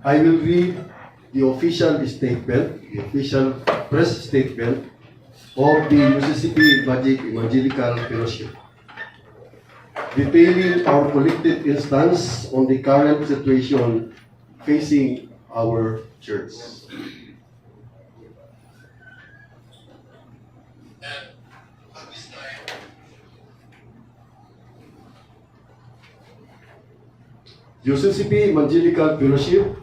I will read the official statement, the official press statement of the UCCP Evangelical Fellowship, detailing our collective instance on the current situation facing our church. UCCP Evangelical Fellowship,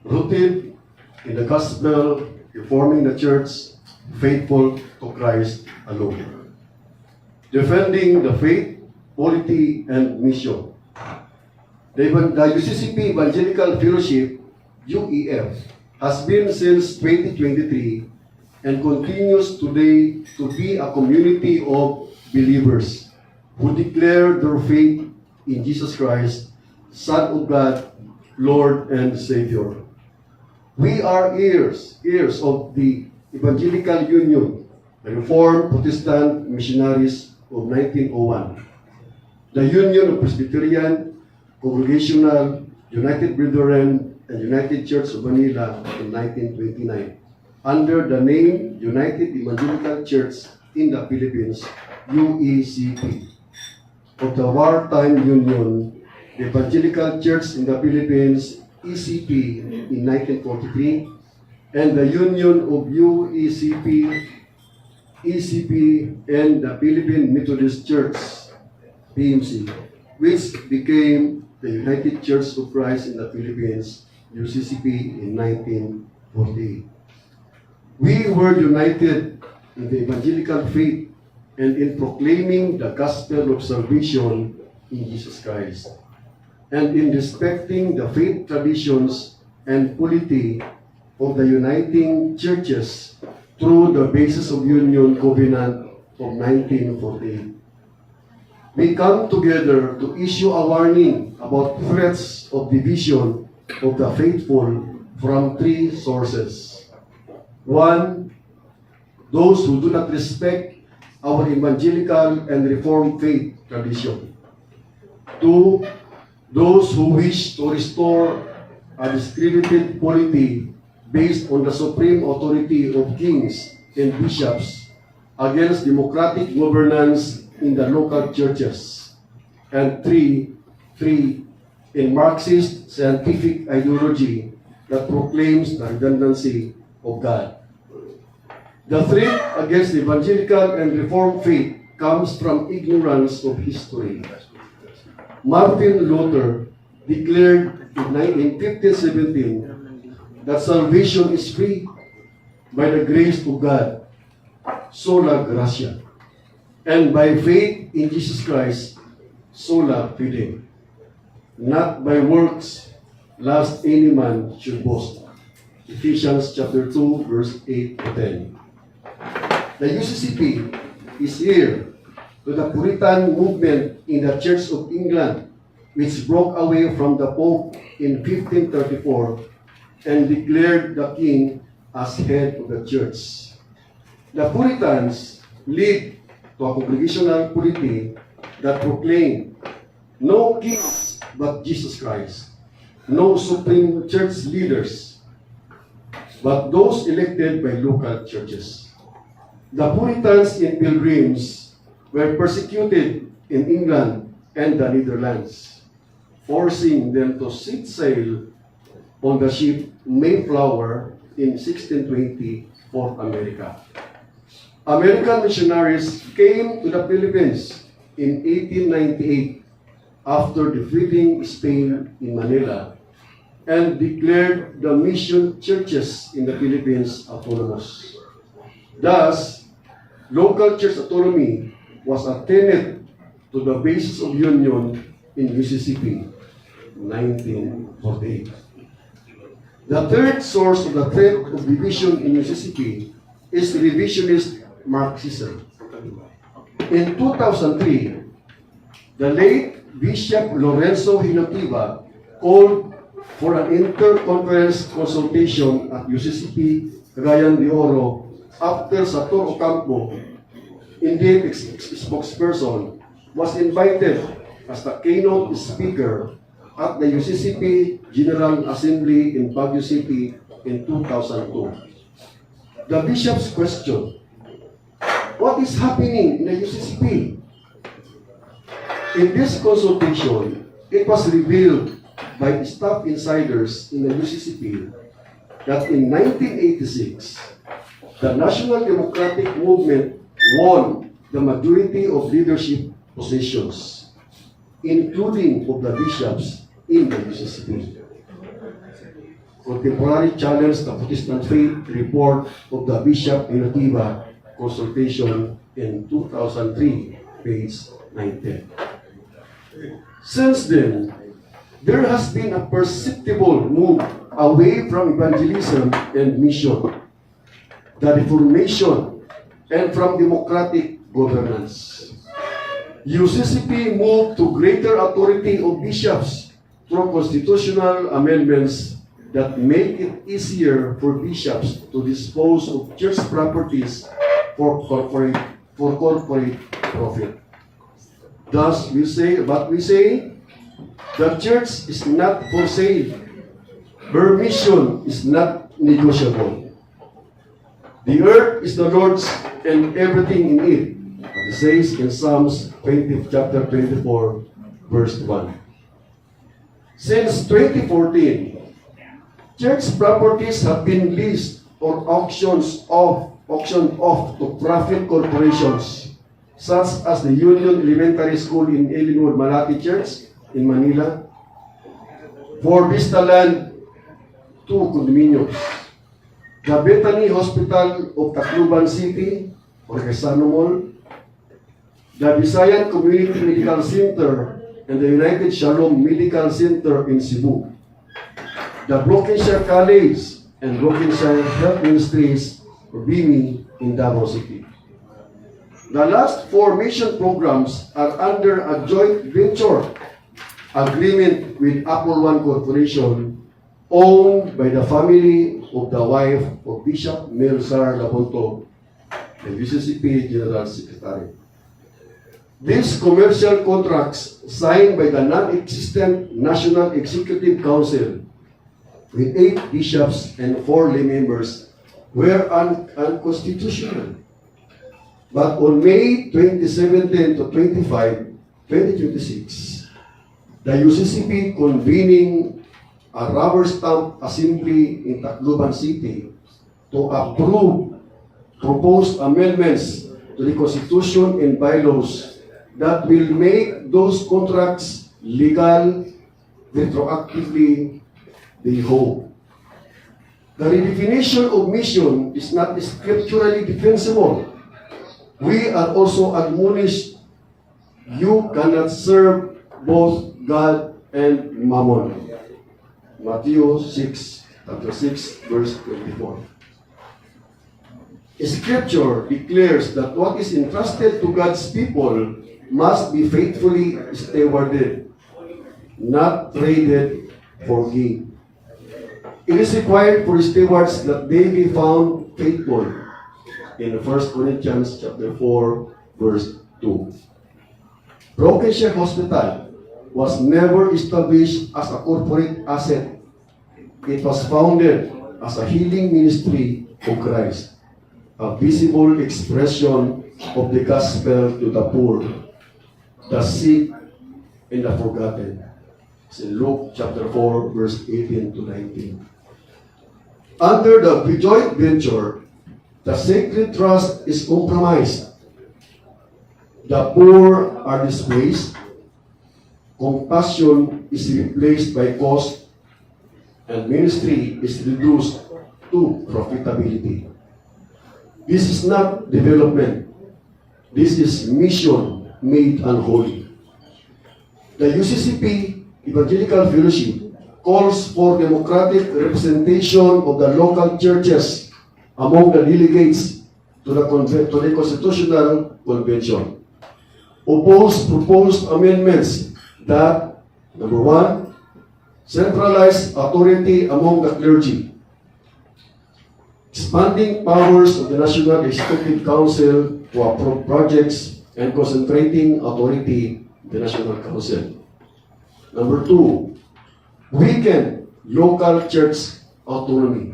rooted in the gospel, reforming the church, faithful to Christ alone. Defending the faith, polity, and mission. The UCCP Evangelical Fellowship, UEF, has been since 2023 and continues today to be a community of believers who declare their faith in Jesus Christ, Son of God, Lord and Savior. We are heirs of the Evangelical Union, the Reformed Protestant Missionaries of 1901, the Union of Presbyterian, Congregational, United Brethren, and United Church of Manila in 1929, under the name United Evangelical Church in the Philippines, UECP. Of the wartime union, the Evangelical Church in the Philippines, ECP, in 1943, and the Union of UECP, ECP, and the Philippine Methodist Church, PMC, which became the United Church of Christ in the Philippines, UCCP, in 1948. We were united in the evangelical faith and in proclaiming the gospel of salvation in Jesus Christ, and in respecting the faith traditions and polity of the uniting churches through the basis of union covenant of 1948. We come together to issue a warning about threats of division of the faithful from three sources. One, those who do not respect our evangelical and reformed faith tradition. Two, those who wish to restore a discredited polity based on the supreme authority of kings and bishops against democratic governance in the local churches. And three, in Marxist scientific ideology that proclaims the redundancy of God. The threat against the evangelical and reformed faith comes from ignorance of history. Martin Luther declared in 1517 that salvation is free by the grace of God, sola gratia, and by faith in Jesus Christ, sola fide, not by works, lest any man should boast. Ephesians chapter 2, verse 8 to 10. The UCCP is here to the Puritan movement in the Church of England, which broke away from the Pope in 1534 and declared the king as head of the church. The Puritans lead to a congregational polity that proclaimed no kings but Jesus Christ, no supreme church leaders, but those elected by local churches. The Puritans and Pilgrims were persecuted in England and the Netherlands, forcing them to set sail on the ship Mayflower in 1620 for America. American missionaries came to the Philippines in 1898 after defeating Spain in Manila and declared the mission churches in the Philippines autonomous. Thus, local church autonomy was a tenet to the basis of union in UCCP, 1948. The third source of the threat of division in UCCP is revisionist Marxism. In 2003, the late Bishop Lorenzo Hinotiva called for an inter-conference consultation at UCCP Cagayan de Oro after Sator Ocampo, indeed spokesperson, was invited as the keynote speaker at the UCCP General Assembly in Baguio City in 2002. The bishops questioned, what is happening in the UCCP? In this consultation, it was revealed by staff insiders in the UCCP that in 1986, the National Democratic Movement won the majority of leadership positions, including of the bishops in the UCCP. Contemporary challenged the Protestant faith report of the Bishop Inotiva consultation in 2003, page 910. Since then, there has been a perceptible move away from evangelism and mission, the Reformation, and from democratic governance. UCCP moved to greater authority of bishops through constitutional amendments that make it easier for bishops to dispose of church properties for corporate profit. Thus, we say, the church is not for sale. Her mission is not negotiable. The earth is the Lord's and everything in it, as it says in Psalms chapter 24, verse 1. Since 2014, church properties have been leased or auctioned off to profit corporations, such as the Union Elementary School in Elinwood Malati Church in Manila, for Vista Land to condominiums, the Bethany Hospital of Tacloban City or Quezano Mall, the Visayan Community Medical Center and the United Shalom Medical Center in Cebu, the Brokenshire College and Brokenshire Health Ministries or BIMI in Davao City. The last 4 mission programs are under a joint venture agreement with Apple One Corporation, owned by the family of the wife of Bishop Melsar Labonto, the UCCP General Secretary. These commercial contracts, signed by the non-existent National Executive Council with 8 bishops and 4 lay members, were unconstitutional. But on May 2017 to 2026, the UCCP convening a rubber stamp assembly in Tacloban City to approve proposed amendments to the Constitution and bylaws that will make those contracts legal retroactively, they hope. The redefinition of mission is not scripturally defensible. We are also admonished, you cannot serve both God and Mammon. Matthew 6, chapter 6, verse 24. Scripture declares that what is entrusted to God's people must be faithfully stewarded, not traded for gain. It is required for stewards that they be found faithful in 1 Corinthians chapter 4, verse 2. Brokenshire Hospital was never established as a corporate asset. It was founded as a healing ministry of Christ, a visible expression of the gospel to the poor, the sick, and the forgotten. It's in Luke chapter 4, verse 18 to 19. Under the joint venture, the sacred trust is compromised. The poor are displaced. Compassion is replaced by cost, and ministry is reduced to profitability. This is not development. This is mission made unholy. The UCCP Evangelical Fellowship calls for democratic representation of the local churches among the delegates to the Constitutional Convention. Oppose proposed amendments that, number 1, centralize authority among the clergy, expanding powers of the National Executive Council to approve projects and concentrating authority in the National Council. Number 2, weaken local church autonomy,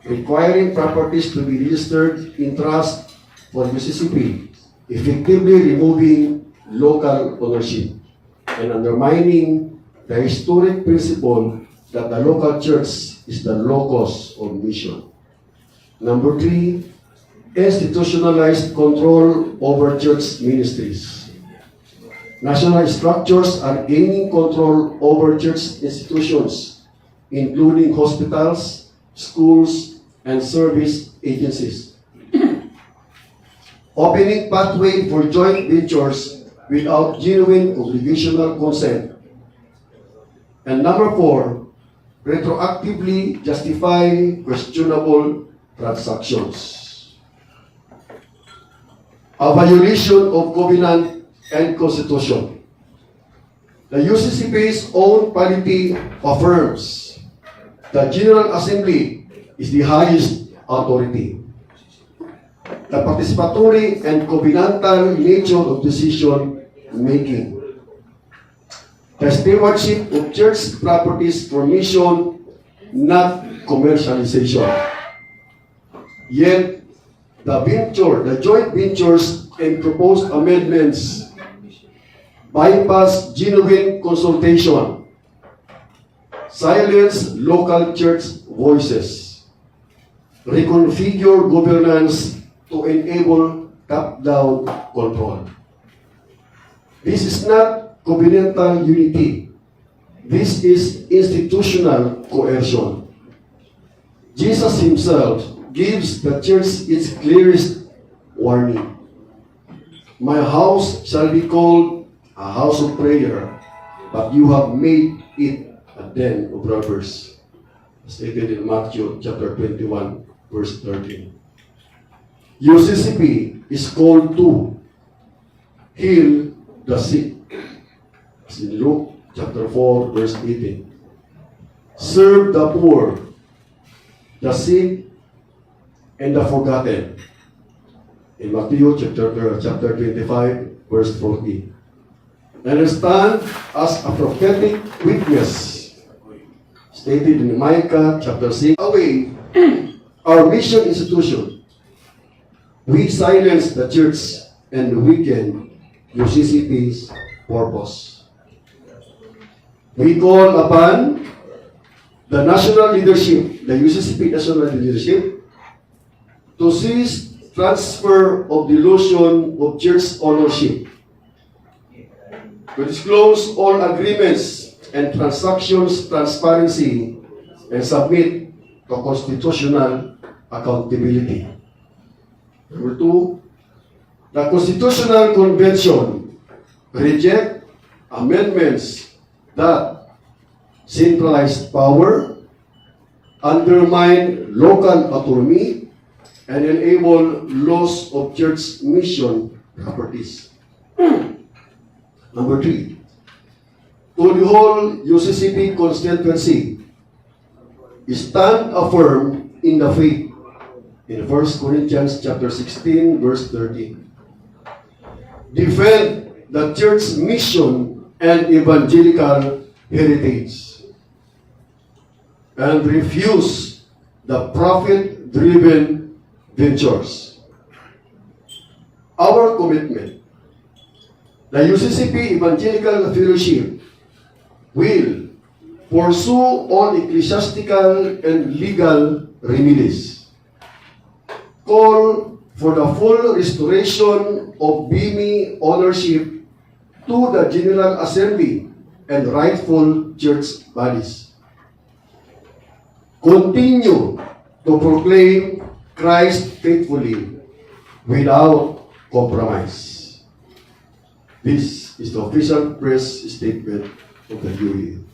requiring properties to be registered in trust for UCCP, effectively removing local ownership and undermining the historic principle that the local church is the locus of mission. Number 3, institutionalized control over church ministries. National structures are gaining control over church institutions, including hospitals, schools, and service agencies, opening pathway for joint ventures without genuine obligational consent. And number 4, retroactively justify questionable transactions. A violation of covenant and constitution. The UCCP's own polity affirms the General Assembly is the highest authority. The participatory and covenantal nature of decision making. The stewardship of church properties for mission, not commercialization. Yet, the joint ventures and proposed amendments bypass genuine consultation, silence local church voices, reconfigure governance to enable top-down control. This is not covenantal unity. This is institutional coercion. Jesus himself gives the church its clearest warning. My house shall be called a house of prayer, but you have made it a den of robbers. Stated in Matthew chapter 21, verse 13. UCCP is called to heal the sick. As in Luke chapter 4, verse 18. Serve the poor, the sick, and the forgotten. In Matthew chapter 25, verse 40. And stand as a prophetic witness, stated in Micah chapter 6. Away our mission institution, we silence the church and weaken UCCP's purpose. We call upon the national leadership, the UCCP national leadership, to cease transfer of delusion of church ownership, to disclose all agreements and transactions transparency, and submit to constitutional accountability. Number 2, the Constitutional Convention reject amendments that centralize power, undermine local autonomy, and enable loss of church mission properties. Number 3, to the whole UCCP constituency, stand affirm in the faith in 1 Corinthians chapter 16, verse 13. Defend the church mission and evangelical heritage, and refuse the profit-driven ventures. Our commitment, the UCCP Evangelical Fellowship, will pursue all ecclesiastical and legal remedies, call for the full restoration of BIMI ownership to the General Assembly and rightful church bodies, continue to proclaim Christ faithfully without compromise. This is the official press statement of the UE.